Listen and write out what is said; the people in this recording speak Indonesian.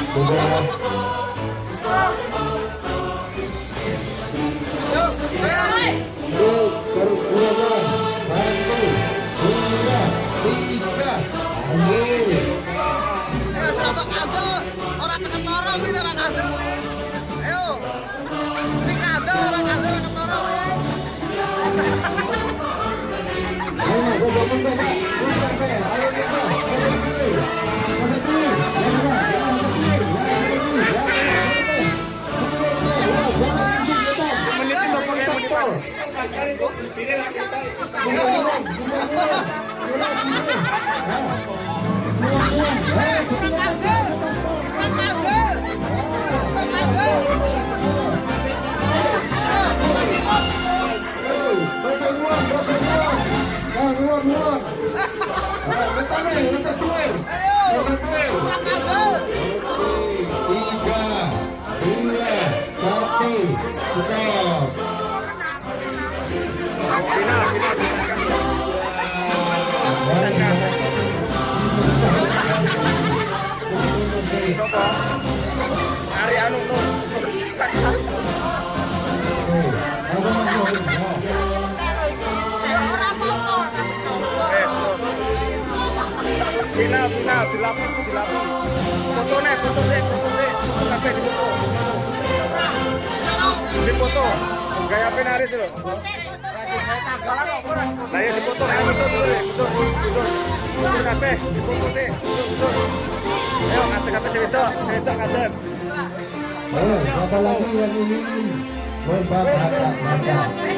Sudah. Yuk, bersuara. 1, 2, 3. Ayo. Ayo serabak kabel. Orang keketorong ini orang kabel gue. Ayo. Ini kabel orang kabel keketorong gue. Ayo, Mas, gue bangun dong, Pak. Gue sampai. Ayo, kita. Masuk dulu. Hari anu final dilapis foto sih sampai di foto gaya penaris loh nah ya di foto ya betul sampai di foto sih ayo kata sewitok Ayo, siapa lagi yang ingin berbakat-bakat?